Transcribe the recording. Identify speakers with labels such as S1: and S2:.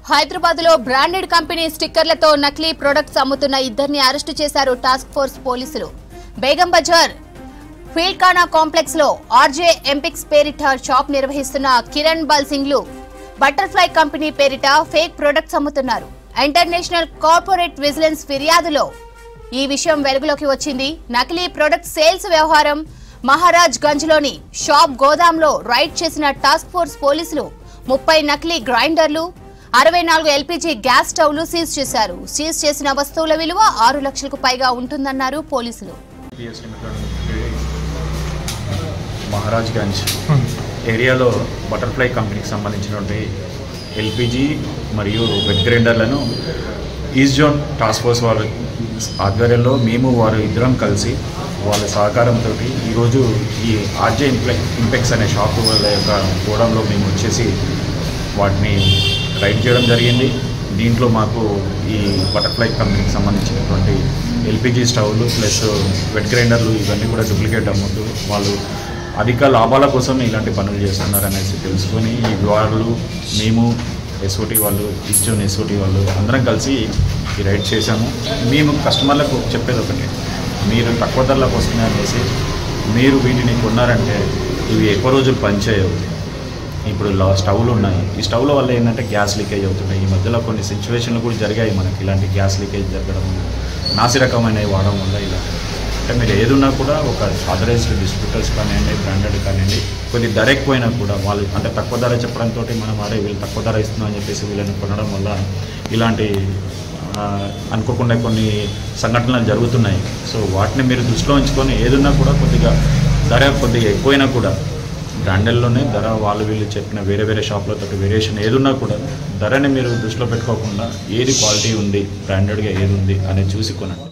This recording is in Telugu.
S1: హైదరాబాద్ లో బ్రాండెడ్ కంపెనీ స్టిక్కర్లతో నకిలీ ప్రొడక్ట్స్ అమ్ముతున్న ఇద్దరిని అరెస్టు చేశారు టాస్క్ ఫోర్స్ పోలీసులు. బేగం బజార్ ఫీల్కానా కాంప్లెక్స్ లో ఆర్జే ఎంపిక్స్ పేరిట షాప్ నిర్వహిస్తున్న కిరణ్ బల్ సింగ్లు బటర్ఫ్లై కంపెనీ పేరిట ఫేక్ ప్రొడక్ట్స్ అమ్ముతున్నారు. ఇంటర్నేషనల్ కార్పొరేట్ విజిలెన్స్ ఫిర్యాదులో ఈ విషయం వెలుగులోకి వచ్చింది. నకిలీ ప్రొడక్ట్ సేల్స్ వ్యవహారం మహారాజ్ గంజ్ లోని షాప్ గోదాంలో రైడ్ చేసిన టాస్క్ ఫోర్స్ పోలీసులు 30 నకిలీ గ్రైండర్లు, 64 ఎల్పీజీ గ్యాస్ స్టవ్లు సీజ్ చేశారు. సీజ్ చేసిన వస్తువుల విలువ 6 లక్షలకు పైగా ఉంటుందన్నారు పోలీసులు.
S2: మహారాజ్ గంజ్ ఏరియాలో బటర్ఫ్లై కంపెనీకి సంబంధించినటువంటి ఎల్పీజీ మరియు వెట్ గ్రైండర్లను ఈస్ట్ జోన్ టాస్క్ ఫోర్స్ వారి ఆధ్వర్యంలో మేము వారు ఇద్దరం కలిసి వాళ్ళ సహకారంతో ఈరోజు ఈ ఆర్జే ఇంపెక్స్ అనే షాపు వాళ్ళ యొక్క గోడంలో మేము వచ్చేసి వాటిని రైడ్ చేయడం జరిగింది. దీంట్లో మాకు ఈ బటర్ఫ్లై కంపెనీకి సంబంధించినటువంటి ఎల్పీజీ స్టవ్లు ప్లస్ వెట్ గ్రైండర్లు ఇవన్నీ కూడా డూప్లికేట్ అమ్ముతూ వాళ్ళు అధిక లాభాల కోసం ఇలాంటి పనులు చేస్తున్నారు అనేసి తెలుసుకొని ఈ వాళ్ళు మేము ఎస్ఓటీ వాళ్ళు ఈస్ట్ జోన్ ఎస్ఓటీ వాళ్ళు అందరం కలిసి ఈ రైడ్ చేశాము. మేము కస్టమర్లకు చెప్పేది ఒకటి, మీరు తక్కువ ధరలకు వస్తున్నాయి అనేసి మీరు వీటిని కొన్నారంటే ఇవి ఎక్కువ రోజులు పనిచేయవు. ఇప్పుడు స్టవ్లు ఉన్నాయి, ఈ స్టవ్ల వల్ల ఏంటంటే గ్యాస్ లీకేజ్ అవుతున్నాయి. ఈ మధ్యలో కొన్ని సిచ్యువేషన్లు కూడా జరిగాయి మనకి, ఇలాంటి గ్యాస్ లీకేజ్ జరగడం, నాసి రకమైనవి వాడడం వల్ల ఇలా. అంటే మీరు ఏదున్నా కూడా ఒక ఆథరైజ్డ్ డిస్ట్రిబ్యూటర్స్ కానివ్వండి, బ్రాండెడ్ కానివ్వండి, కొద్ది ధర ఎక్కువైనా కూడా వాళ్ళు అంటే తక్కువ ధర చెప్పడంతో మనం వీళ్ళు తక్కువ ధర ఇస్తున్నాం అని చెప్పేసి వీళ్ళని కొనడం వల్ల ఇలాంటి అనుకోకుండా కొన్ని సంఘటనలు జరుగుతున్నాయి. సో వాటిని మీరు దృష్టిలో ఉంచుకొని ఏదున్నా కూడా కొద్దిగా ఎక్కువైనా కూడా బ్రాండెడ్లోనే ధర వాళ్ళు వీళ్ళు చెప్పిన వేరే వేరే షాప్లతో వేరియేషన్ ఏదున్నా కూడా ధరని మీరు దృష్టిలో పెట్టుకోకుండా ఏది క్వాలిటీ ఉంది, బ్రాండెడ్గా ఏది ఉంది అనేది చూసి కొనండి.